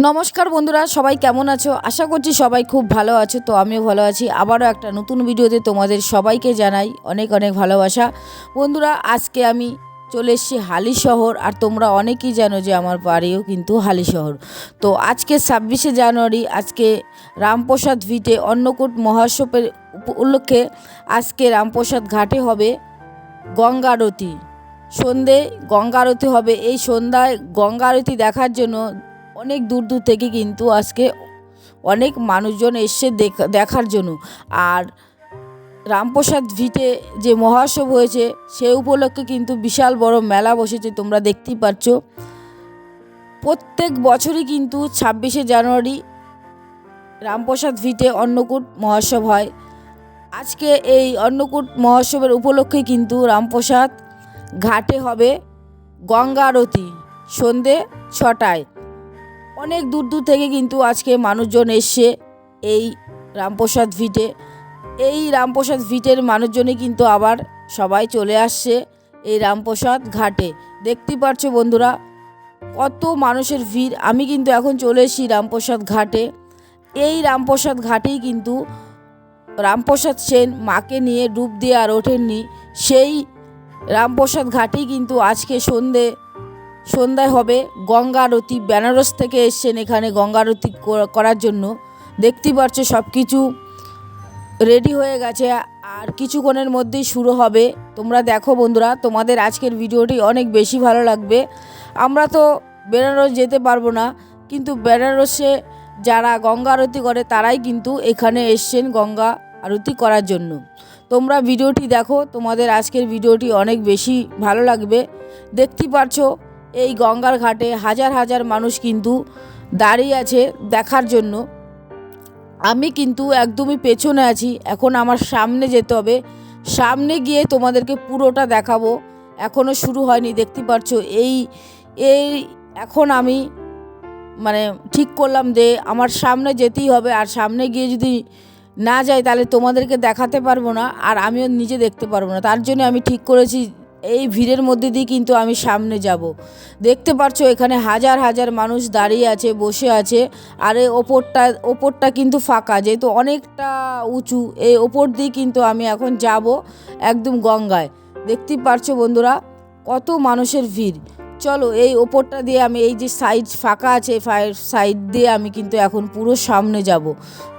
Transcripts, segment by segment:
নমস্কার বন্ধুরা, সবাই কেমন আছো? আশা করছি সবাই খুব ভালো আছো। তো আমিও ভালো আছি। আবারও একটা নতুন ভিডিওতে তোমাদের সবাইকে জানাই অনেক অনেক ভালোবাসা। বন্ধুরা, আজকে আমি চলে এসেছি হালিশহর। আর তোমরা অনেকেই জানো যে আমার বাড়িও কিন্তু হালিশহর। তো আজকে 26শে জানুয়ারি, আজকে রামপ্রসাদ ভিটে অন্নকূট মহোৎসবের উপলক্ষে আজকে রামপ্রসাদ ঘাটে হবে গঙ্গা আরতি। সন্ধে গঙ্গা আরতি হবে। এই সন্ধ্যায় গঙ্গা আরতি দেখার জন্য অনেক দূর দূর থেকে কিন্তু আজকে অনেক মানুষজন এসছে দেখার জন্য। আর রামপ্রসাদ ভিটে যে মহোৎসব হয়েছে সে উপলক্ষে কিন্তু বিশাল বড় মেলা বসেছে, তোমরা দেখতেই পাচ্ছ। প্রত্যেক বছরই কিন্তু 26শে জানুয়ারি রামপ্রসাদ ভিটে অন্নকূট মহোৎসব হয়। আজকে এই অন্নকূট মহোৎসবের উপলক্ষে কিন্তু রামপ্রসাদ ঘাটে হবে গঙ্গা আরতি সন্ধে 6টায়। অনেক দূর দূর থেকে কিন্তু আজকে মানুষজন এসছে এই রামপ্রসাদ ভিটে। এই রামপ্রসাদ ভিটের মানুষজনই কিন্তু আবার সবাই চলে আসছে এই রামপ্রসাদ ঘাটে। দেখতেই পাচ্ছ বন্ধুরা কত মানুষের ভিড়। আমি কিন্তু এখন চলে এসেছি রামপ্রসাদ ঘাটে। এই রামপ্রসাদ ঘাটেই কিন্তু রামপ্রসাদ সেন মাকে নিয়ে ডুব দিয়ে আর ওঠেননি। সেই রামপ্রসাদ ঘাটেই কিন্তু আজকে সন্ধ্যায় হবে গঙ্গা আরতি। বেনারস থেকে এসছেন এখানে গঙ্গা আরতি করার জন্য। দেখতেই পাচ্ছ সব কিছু রেডি হয়ে গেছে আর কিছুক্ষণের মধ্যেই শুরু হবে। তোমরা দেখো বন্ধুরা, তোমাদের আজকের ভিডিওটি অনেক বেশি ভালো লাগবে। আমরা তো বেনারস যেতে পারবো না, কিন্তু বেনারসে যারা গঙ্গা আরতি করে তারাই কিন্তু এখানে এসছেন গঙ্গা আরতি করার জন্য। তোমরা ভিডিওটি দেখো, তোমাদের আজকের ভিডিওটি অনেক বেশি ভালো লাগবে। দেখতেই পাচ্ছ এই গঙ্গার ঘাটে হাজার হাজার মানুষ কিন্তু দাঁড়িয়ে আছে দেখার জন্য। আমি কিন্তু একদমই পেছনে আছি, এখন আমার সামনে যেতে হবে। সামনে গিয়ে তোমাদেরকে পুরোটা দেখাবো। এখনও শুরু হয়নি, দেখতে পাচ্ছ। এই এখন আমি ঠিক করলাম যে আমার সামনে যেতেই হবে। আর সামনে গিয়ে যদি না যাই তাহলে তোমাদেরকে দেখাতে পারবো না, আর আমিও নিজে দেখতে পারবো না। তার জন্য আমি ঠিক করেছি এই ভিড়ের মধ্যে দিয়ে কিন্তু আমি সামনে যাব। দেখতে পাচ্ছ এখানে হাজার হাজার মানুষ দাঁড়িয়ে আছে, বসে আছে। আর এই ওপরটা কিন্তু ফাঁকা, যেহেতু অনেকটা উঁচু। এই ওপর দিয়ে কিন্তু আমি এখন যাব একদম গঙ্গায়। দেখতেই পাচ্ছ বন্ধুরা কত মানুষের ভিড়। চলো এই ওপরটা দিয়ে আমি, এই যে সাইড ফাঁকা আছে সাইড দিয়ে আমি কিন্তু এখন পুরো সামনে যাব।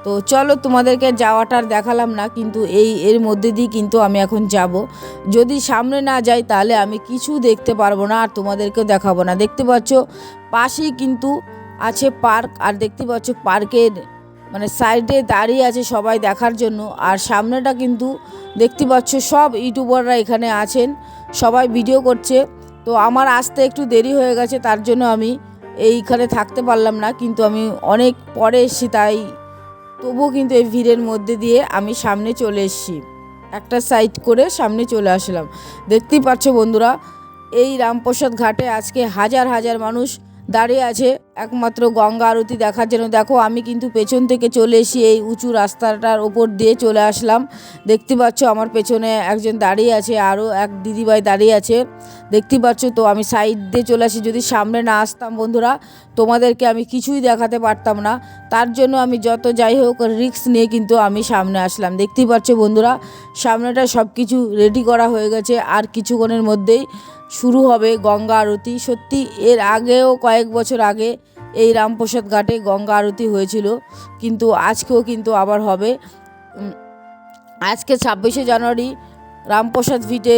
তো চলো, তোমাদেরকে যাওয়াটার দেখালাম না, কিন্তু এর মধ্যে দিয়ে কিন্তু আমি এখন যাব। যদি সামনে না যাই তাহলে আমি কিছু দেখতে পারবো না আর তোমাদেরকেও দেখাবো না। দেখতে পাচ্ছ পাশেই কিন্তু আছে পার্ক। আর দেখতে পাচ্ছ পার্কের সাইডে দাঁড়িয়ে আছে সবাই দেখার জন্য। আর সামনেটা কিন্তু দেখতে পাচ্ছ সব ইউটিউবাররা এখানে আছেন, সবাই ভিডিও করছে। তো আমার আসতে একটু দেরি হয়ে গেছে, তার জন্য আমি এইখানে থাকতে পারলাম না। কিন্তু আমি অনেক পরে এসেছি, তাই তবুও কিন্তু এই ভিড়ের মধ্যে দিয়ে আমি সামনে চলে এসেছি। একটা সাইড করে সামনে চলে আসলাম। দেখতেই পাচ্ছ বন্ধুরা এই রামপ্রসাদ ঘাটে আজকে হাজার হাজার মানুষ দাঁড়িয়ে আছে একমাত্র গঙ্গা আরতি দেখার জন্য। দেখো আমি কিন্তু পেছন থেকে চলে এসেছি, এই উঁচু রাস্তাটার ওপর দিয়ে চলে আসলাম। দেখতে পাচ্ছ আমার পেছনে একজন দাঁড়িয়ে আছে, আরও এক দিদিভাই দাঁড়িয়ে আছে, দেখতে পাচ্ছ। তো আমি সাইড দিয়ে চলে আসি। যদি সামনে না আসতাম বন্ধুরা তোমাদেরকে আমি কিছুই দেখাতে পারতাম না। তার জন্য আমি যত যাই হোক রিস্ক নিয়ে কিন্তু আমি সামনে আসলাম। দেখতেই পাচ্ছ বন্ধুরা সামনেটা সব কিছু রেডি করা হয়ে গেছে। আর কিছুক্ষণের মধ্যেই শুরু হবে গঙ্গা আরতি। সত্যি এর আগেও কয়েক বছর আগে এই রামপ্রসাদ ঘাটে গঙ্গা আরতি হয়েছিল, কিন্তু আজকেও কিন্তু আবার হবে। আজকে 26শে জানুয়ারি রামপ্রসাদ ভিটে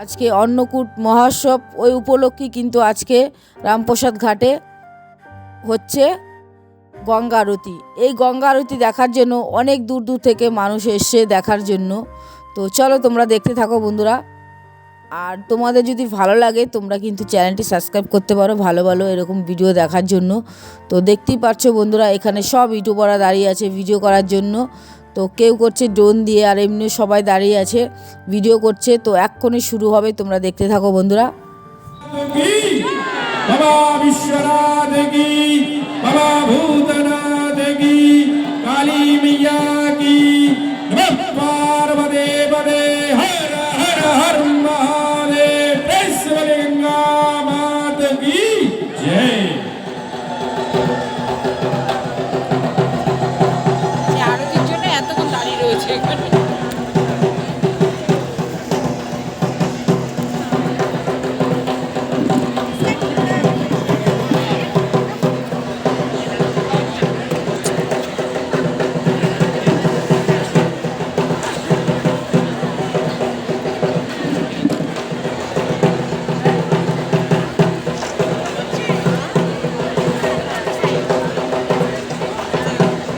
আজকে অন্নকূট মহোৎসব, ওই উপলক্ষে কিন্তু আজকে রামপ্রসাদ ঘাটে হচ্ছে গঙ্গা আরতি। এই গঙ্গা আরতি দেখার জন্য অনেক দূর দূর থেকে মানুষ এসছে দেখার জন্য। তো চলো তোমরা দেখতে থাকো বন্ধুরা। আর তোমাদের যদি ভালো লাগে তোমরা কিন্তু চ্যানেলটি সাবস্ক্রাইব করতে পারো ভালো ভালো এরকম ভিডিও দেখার জন্য। তো দেখতেই পাচ্ছ বন্ধুরা, এখানে সব ইউটিউবাররা দাঁড়িয়ে আছে ভিডিও করার জন্য। তো কেউ করছে ড্রোন দিয়ে, আর এমনি সবাই দাঁড়িয়ে আছে ভিডিও করছে। তো এক্ষুনি শুরু হবে, তোমরা দেখতে থাকো বন্ধুরা। বাবা বিশ্বনাথ কি, বাবা ভূতনাথ কি, কালী मैया की, नमः पार्वती पते, हर हर हर महादेव, गंगा मात की जय। আরতির জন্য এতক্ষণ দাঁড়িয়ে রয়েছে এখানে।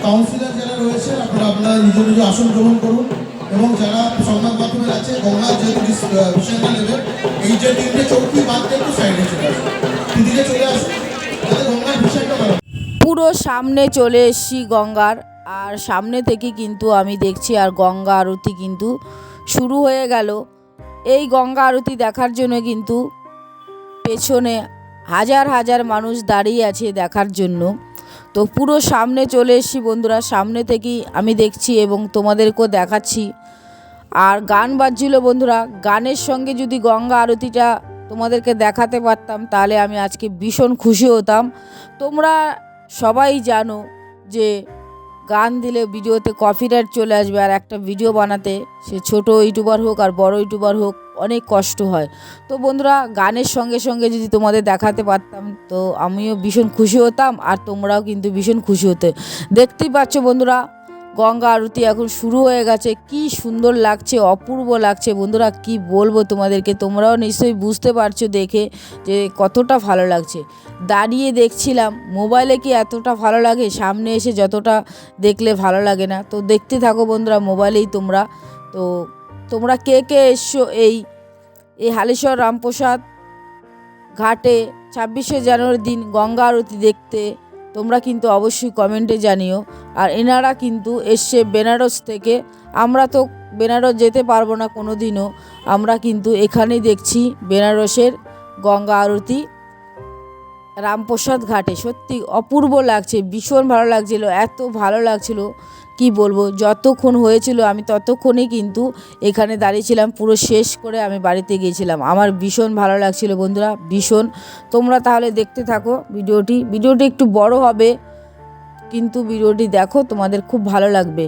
কাউন্সিলর যারা রয়েছে আপনারা আপনারা নিজ নিজ আসন গ্রহণ করুন, এবং যারা সংবাদ মাধ্যমের আছে গঙ্গার যেহেতু বিষয়টা নেবে, এই যে তিনটে চৌকি বাদ দিয়ে একটু সাইডে চলে আসুন, দিদিকে চলে আসুন যাতে গঙ্গার বিষয়টা ভালো। পুরো সামনে চলে এসেছি গঙ্গার, আর সামনে থেকে কিন্তু আমি দেখছি আর গঙ্গা আরতি কিন্তু শুরু হয়ে গেল। এই গঙ্গা আরতি দেখার জন্য কিন্তু পেছনে হাজার হাজার মানুষ দাঁড়িয়ে আছে দেখার জন্য। তো পুরো সামনে চলে এসেছি বন্ধুরা, সামনে থেকেই আমি দেখছি এবং তোমাদেরকেও দেখাচ্ছি। আর গান বাজছিল বন্ধুরা, গানের সঙ্গে যদি গঙ্গা আরতিটা তোমাদেরকে দেখাতে পারতাম তাহলে আমি আজকে ভীষণ খুশি হতাম। তোমরা সবাই জানো যে গান দিলে ভিডিওতে কপিরাইট চলে আসবে, আর একটা ভিডিও বানাতে সে ছোট ইউটিউবার হোক আর বড় ইউটিউবার হোক অনেক কষ্ট হয়। তো বন্ধুরা গানের সঙ্গে সঙ্গে যদি তোমাদের দেখাতে পারতাম তো আমিও ভীষণ খুশি হতাম, আর তোমরাও কিন্তু ভীষণ খুশি হতে। দেখতেই পাচ্ছ বন্ধুরা গঙ্গা আরতি এখন শুরু হয়ে গেছে, কি সুন্দর লাগছে, অপূর্ব লাগছে বন্ধুরা, কি বলবো তোমাদেরকে। তোমরাও নিশ্চয়ই বুঝতে পারছো দেখে যে কতটা ভালো লাগছে। দাঁড়িয়ে দেখছিলাম, মোবাইলে কি এতটা ভালো লাগে, সামনে এসে যতটা দেখলে ভালো লাগে না। তো দেখতে থাকো বন্ধুরা মোবাইলেই তোমরা। তো তোমরা কে কে এসছো এই হালেশ্বর রামপ্রসাদ ঘাটে 26শে জানুয়ারির দিন গঙ্গা আরতি দেখতে, তোমরা কিন্তু অবশ্যই কমেন্টে জানিও। আর এনারা কিন্তু এসছে বেনারস থেকে, আমরা তো বেনারস যেতে পারবো না কোনো দিনও, আমরা কিন্তু এখানেই দেখছি বেনারসের গঙ্গা আরতি রামপ্রসাদ ঘাটে। সত্যি অপূর্ব লাগছে, ভীষণ ভালো লাগছিল, এত ভালো লাগছিল কি বলবো। যতক্ষণ হয়েছিল আমি ততক্ষণই কিন্তু এখানে দাঁড়িয়েছিলাম, পুরো শেষ করে আমি বাড়িতে গিয়েছিলাম। আমার ভীষণ ভালো লাগছিল বন্ধুরা, ভীষণ। তোমরা তাহলে দেখতে থাকো ভিডিওটি একটু বড় হবে কিন্তু ভিডিওটি দেখো, তোমাদের খুব ভালো লাগবে।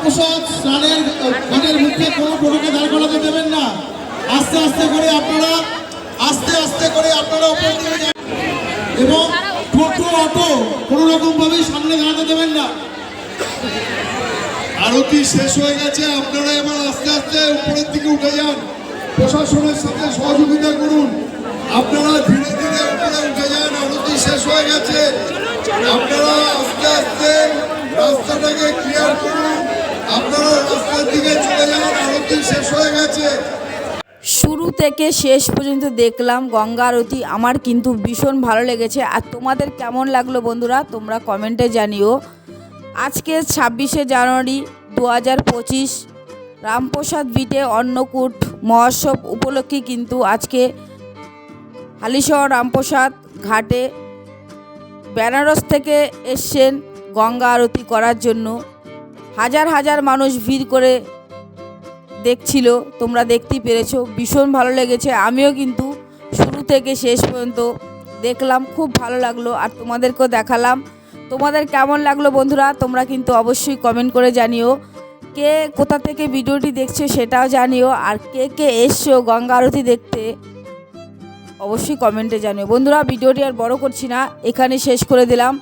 রামপ্রসাদ স্নানের ঘাটের মুখে কোনো টোটোকে দাঁড় করাতে দেবেন না। আস্তে আস্তে করে আপনারা উপর দিকে যান এবং টোটো অটো কোনো রকম ভাবেই সামনে দাঁড়াতে দেবেন না। আরতি শেষ হয়ে গেছে, আপনারা এবার আস্তে আস্তে উপরের দিকে উঠে যান, প্রশাসনের সাথে সহযোগিতা করুন। আপনারা ধীরে ধীরে উপরে উঠে যান, আরতি শেষ হয়ে গেছে। আপনারা আস্তে আস্তে রাস্তাটাকে ক্লিয়ার করুন, আপনারা রাস্তার দিকে চলে যান, আরতি শেষ হয়ে গেছে। শুরু থেকে শেষ পর্যন্ত দেখলাম গঙ্গা আরতি, আমার কিন্তু ভীষণ ভালো লেগেছে। আর তোমাদের কেমন লাগলো বন্ধুরা তোমরা কমেন্টে জানিও। আজকে 26শে জানুয়ারি 2025 রামপ্রসাদ ভিটে অন্নকূট মহোৎসব উপলক্ষে কিন্তু আজকে হালিশহর রামপ্রসাদ ঘাটে বেনারস থেকে এসছেন গঙ্গা আরতি করার জন্য। হাজার হাজার মানুষ ভিড় করে দেখছিল, তোমরা দেখতেই পেরেছো, ভীষণ ভালো লেগেছে। আমিও কিন্তু শুরু থেকে শেষ পর্যন্ত দেখলাম, খুব ভালো লাগলো আর তোমাদেরকেও দেখালাম। তোমাদের কেমন লাগলো বন্ধুরা তোমরা কিন্তু অবশ্যই কমেন্ট করে জানিও। কে কোথা থেকে ভিডিওটি দেখছো সেটাও জানিও, আর কে কে এসছো গঙ্গা আরতি দেখতে অবশ্যই কমেন্টে জানিও। বন্ধুরা ভিডিওটি আর বড় করছি না, এখানে শেষ করে দিলাম।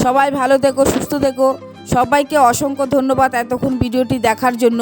সবাই ভালো থেকো, সুস্থ থেকো, সবাইকে অসংখ্য ধন্যবাদ এতক্ষণ ভিডিওটি দেখার জন্য।